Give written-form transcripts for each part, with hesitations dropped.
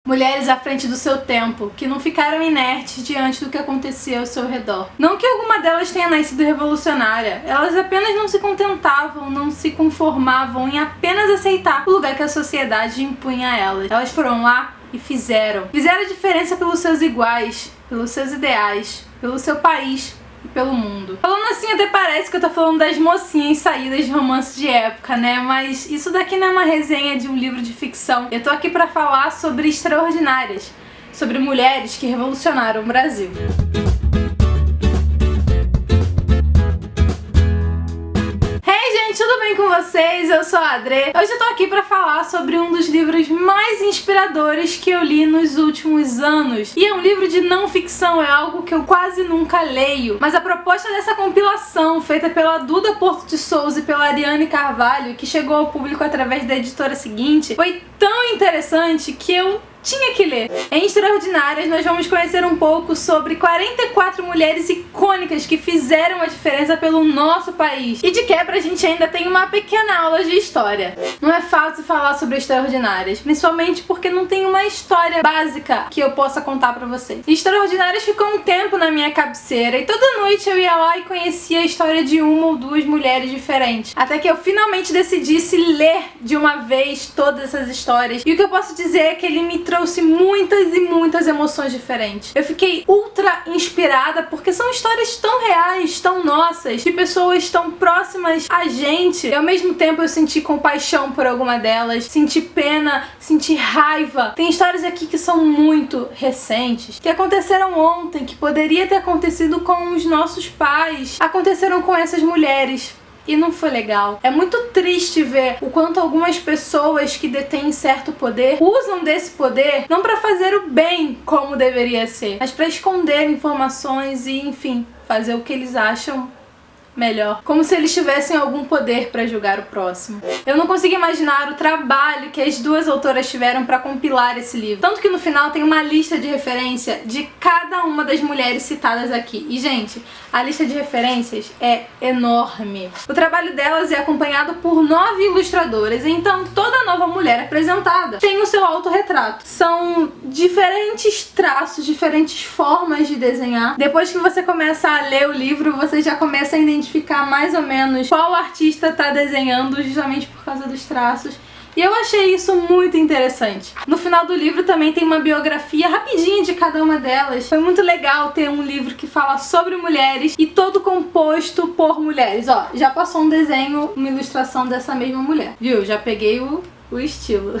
Mulheres à frente do seu tempo, que não ficaram inertes diante do que acontecia ao seu redor. Não que alguma delas tenha nascido revolucionária, elas apenas não se contentavam, não se conformavam em apenas aceitar o lugar que a sociedade impunha a elas. Elas foram lá e fizeram a diferença pelos seus iguais, pelos seus ideais, pelo seu país e pelo mundo. Falando assim até parece que eu tô falando das mocinhas saídas de romances de época, né? Mas isso daqui não é uma resenha de um livro de ficção. Eu tô aqui pra falar sobre extraordinárias, sobre mulheres que revolucionaram o Brasil. Tudo bem com vocês? Eu sou a Adrê. Hoje eu tô aqui pra falar sobre um dos livros mais inspiradores que eu li nos últimos anos. E é um livro de não ficção, é algo que eu quase nunca leio. Mas a proposta dessa compilação, feita pela Duda Porto de Souza e pela Ariane Carvalho, que chegou ao público através da editora seguinte, foi tão interessante que eu tinha que ler. Em Extraordinárias, nós vamos conhecer um pouco sobre 44 mulheres icônicas que fizeram a diferença pelo nosso país. E de quebra a gente ainda tem uma pequena aula de história. Não é fácil falar sobre Extraordinárias, principalmente porque não tem uma história básica que eu possa contar pra vocês. Extraordinárias ficou um tempo na minha cabeceira e toda noite eu ia lá e conhecia a história de uma ou duas mulheres diferentes. Até que eu finalmente decidisse ler de uma vez todas essas histórias. E o que eu posso dizer é que ele me trouxe muitas e muitas emoções diferentes. Eu fiquei ultra inspirada porque são histórias tão reais, tão nossas, de pessoas tão próximas a gente. E ao mesmo tempo eu senti compaixão por alguma delas, senti pena, senti raiva. Tem histórias aqui que são muito recentes, que aconteceram ontem, que poderia ter acontecido com os nossos pais, aconteceram com essas mulheres. E não foi legal. É muito triste ver o quanto algumas pessoas que detêm certo poder usam desse poder não para fazer o bem como deveria ser, mas para esconder informações e, enfim, fazer o que eles acham melhor. Como se eles tivessem algum poder para julgar o próximo. Eu não consigo imaginar o trabalho que as duas autoras tiveram para compilar esse livro. Tanto que no final tem uma lista de referência de cada uma das mulheres citadas aqui. E, gente, a lista de referências é enorme. O trabalho delas é acompanhado por 9 ilustradoras, então toda nova mulher apresentada tem o seu autorretrato. São diferentes traços, diferentes formas de desenhar. Depois que você começa a ler o livro, você já começa a identificar mais ou menos qual artista tá desenhando, justamente por causa dos traços. E eu achei isso muito interessante. No final do livro também tem uma biografia rapidinha de cada uma delas. Foi muito legal ter um livro que fala sobre mulheres e todo composto por mulheres. Ó, já passou um desenho, uma ilustração dessa mesma mulher. Viu? Já peguei o estilo.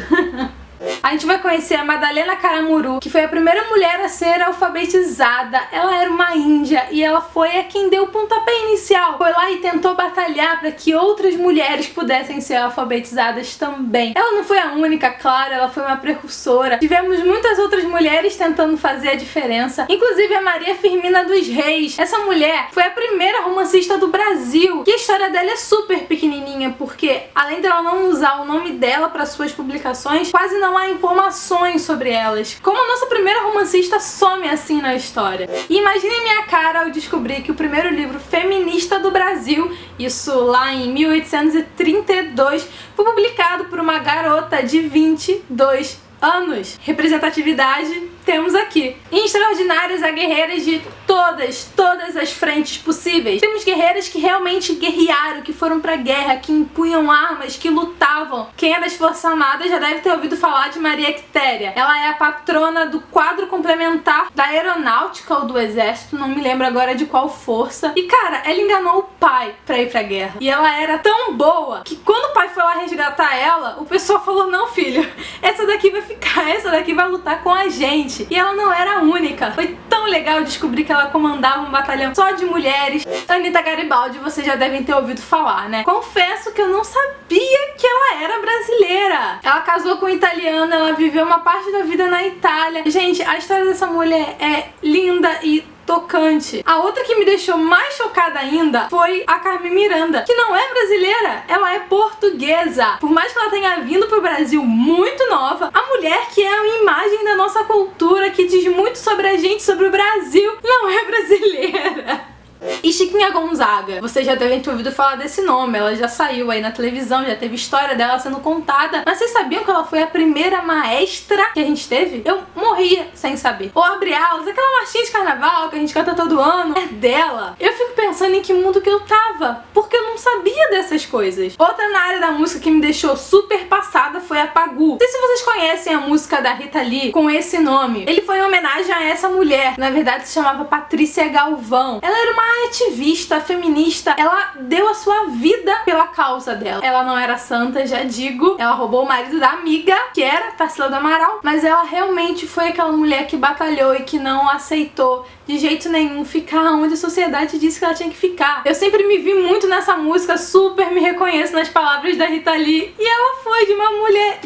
A gente vai conhecer a Madalena Caramuru, que foi a primeira mulher a ser alfabetizada. Ela era uma índia e ela foi a quem deu o pontapé inicial. Foi lá e tentou batalhar para que outras mulheres pudessem ser alfabetizadas também. Ela não foi a única, claro, ela foi uma precursora. Tivemos muitas outras mulheres tentando fazer a diferença, inclusive a Maria Firmina dos Reis. Essa mulher foi a primeira romancista do Brasil. E a história dela é super pequenininha, porque além dela não usar o nome dela para suas publicações, quase não há informações sobre elas. Como a nossa primeira romancista some assim na história. E imaginem minha cara ao descobrir que o primeiro livro feminista do Brasil, isso lá em 1832, foi publicado por uma garota de 22 anos. Representatividade temos aqui. Em Extraordinárias há guerreiras de todas as frentes possíveis. Temos guerreiras que realmente guerrearam, que foram pra guerra, que empunham armas, que lutavam. Quem é das Forças Armadas já deve ter ouvido falar de Maria Quitéria. Ela é a patrona do quadro complementar da aeronáutica ou do exército, não me lembro agora de qual força. E cara, ela enganou o pai pra ir pra guerra. E ela era tão boa que quando o pai foi lá resgatar ela, o pessoal falou: não, filho, essa daqui vai ficar, essa daqui vai lutar com a gente. E ela não era a única. Foi tão legal descobrir que ela comandava um batalhão só de mulheres. Anitta Garibaldi, vocês já devem ter ouvido falar, né? Confesso que eu não sabia que ela era brasileira. Ela casou com um italiano, ela viveu uma parte da vida na Itália. Gente, a história dessa mulher é linda e tocante. A outra que me deixou mais chocada ainda foi a Carmen Miranda, que não é brasileira, ela é portuguesa. Por mais que ela tenha vindo pro Brasil muito nova, a mulher que é uma imagem da nossa cultura, que diz muito sobre a gente, sobre o Brasil, não é brasileira. E Chiquinha Gonzaga, vocês já devem ter ouvido falar desse nome, ela já saiu aí na televisão, já teve história dela sendo contada, mas vocês sabiam que ela foi a primeira maestra que a gente teve? Eu morria sem saber. Ou Abre Alas, aquela marchinha de carnaval que a gente canta todo ano, é dela. Eu fico pensando em que mundo que eu tava, porque eu não sabia dessas coisas. Outra na área da música que me deixou super passada foi a Pagu. Não sei se vocês conhecem a música da Rita Lee com esse nome. Ele foi em homenagem a essa mulher, na verdade se chamava Patrícia Galvão. Ela era uma ativista feminista, ela deu a sua vida pela causa dela. Ela não era santa, já digo, ela roubou o marido da amiga, que era Tarsila do Amaral, mas ela realmente foi aquela mulher que batalhou e que não aceitou de jeito nenhum ficar onde a sociedade disse que ela tinha que ficar. Eu sempre me vi muito nessa música, super me reconheço nas palavras da Rita Lee, e ela foi de uma mulher...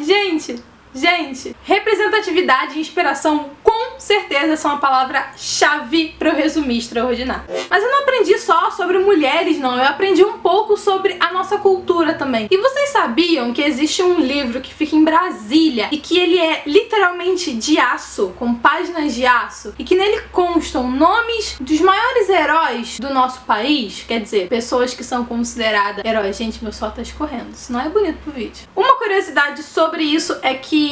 Gente, representatividade e inspiração com certeza são a palavra-chave para eu resumir Extraordinária. Mas eu não aprendi só sobre mulheres, não. Eu aprendi um pouco sobre a nossa cultura também. E vocês sabiam que existe um livro que fica em Brasília e que ele é literalmente de aço, com páginas de aço, e que nele constam nomes dos maiores heróis do nosso país? Quer dizer, pessoas que são consideradas heróis. Gente, meu sol tá escorrendo. Isso não é bonito pro vídeo. Uma curiosidade sobre isso é que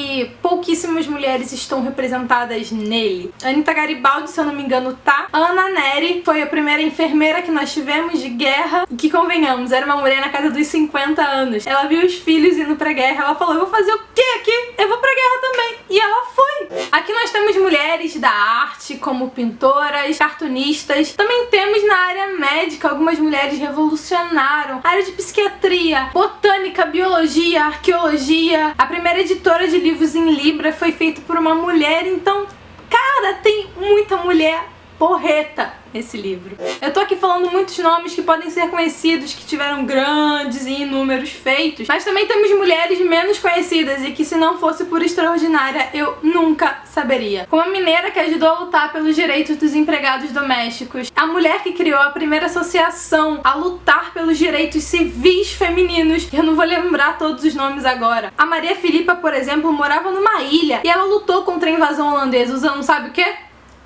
pouquíssimas mulheres estão representadas nele. Anitta Garibaldi, se eu não me engano, tá. Ana Neri foi a primeira enfermeira que nós tivemos de guerra, e que, convenhamos, era uma mulher na casa dos 50 anos. Ela viu os filhos indo pra guerra, ela falou, eu vou fazer o quê aqui? Eu vou pra guerra também. E ela foi. Aqui nós temos mulheres da arte, como pintoras, cartunistas. Também temos na área médica, algumas mulheres revolucionaram. A área de psiquiatria, botânica, biologia, arqueologia. A primeira editora de livros em Libra foi feita por uma mulher, então, cara, tem muita mulher porreta nesse livro. Eu tô aqui falando muitos nomes que podem ser conhecidos, que tiveram grandes e inúmeros feitos, mas também temos mulheres menos conhecidas e que, se não fosse por Extraordinária, eu nunca saberia. Como a mineira que ajudou a lutar pelos direitos dos empregados domésticos, a mulher que criou a primeira associação a lutar pelos direitos civis femininos, eu não vou lembrar todos os nomes agora. A Maria Filipa, por exemplo, morava numa ilha e ela lutou contra a invasão holandesa usando, sabe o quê?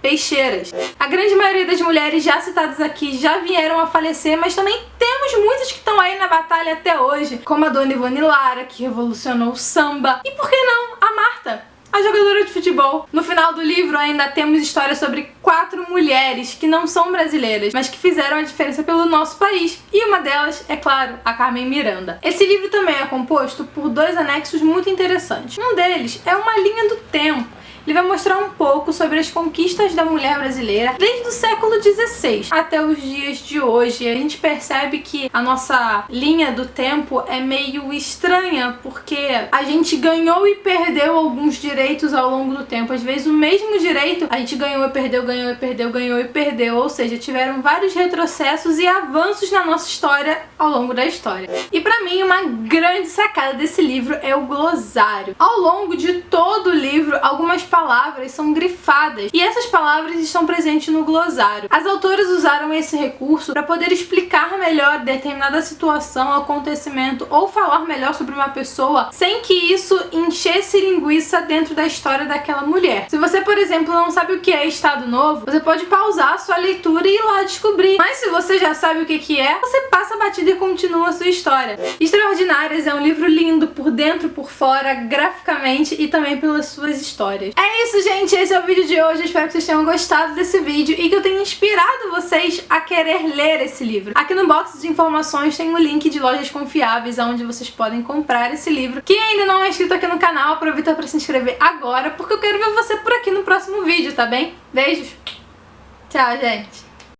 Peixeiras. A grande maioria das mulheres já citadas aqui já vieram a falecer, mas também temos muitas que estão aí na batalha até hoje, como a Dona Ivone Lara, que revolucionou o samba, e por que não, a Marta, a jogadora de futebol. No final do livro ainda temos histórias sobre 4 mulheres que não são brasileiras, mas que fizeram a diferença pelo nosso país. E uma delas, é claro, a Carmen Miranda. Esse livro também é composto por 2 anexos muito interessantes. Um deles é uma linha do tempo. Ele vai mostrar um pouco sobre as conquistas da mulher brasileira desde o século XVI até os dias de hoje. A gente percebe que a nossa linha do tempo é meio estranha, porque a gente ganhou e perdeu alguns direitos ao longo do tempo. Às vezes o mesmo direito a gente ganhou e perdeu, ganhou e perdeu, ganhou e perdeu. Ou seja, tiveram vários retrocessos e avanços na nossa história ao longo da história. E pra mim, uma grande sacada desse livro é o glossário. Ao longo de todo o livro, algumas palavras são grifadas e essas palavras estão presentes no glossário. As autoras usaram esse recurso para poder explicar melhor determinada situação, acontecimento ou falar melhor sobre uma pessoa sem que isso enchesse linguiça dentro da história daquela mulher. Se você, por exemplo, não sabe o que é Estado Novo, você pode pausar a sua leitura e ir lá descobrir. Mas se você já sabe o que é, você passa a batida e continua a sua história. Extraordinárias é um livro lindo por dentro, por fora, graficamente e também pelas suas histórias. É isso, gente, esse é o vídeo de hoje. Eu espero que vocês tenham gostado desse vídeo e que eu tenha inspirado vocês a querer ler esse livro. Aqui no box de informações tem um link de lojas confiáveis onde vocês podem comprar esse livro. Quem ainda não é inscrito aqui no canal, aproveita para se inscrever agora, porque eu quero ver você por aqui no próximo vídeo, tá bem? Beijos! Tchau, gente!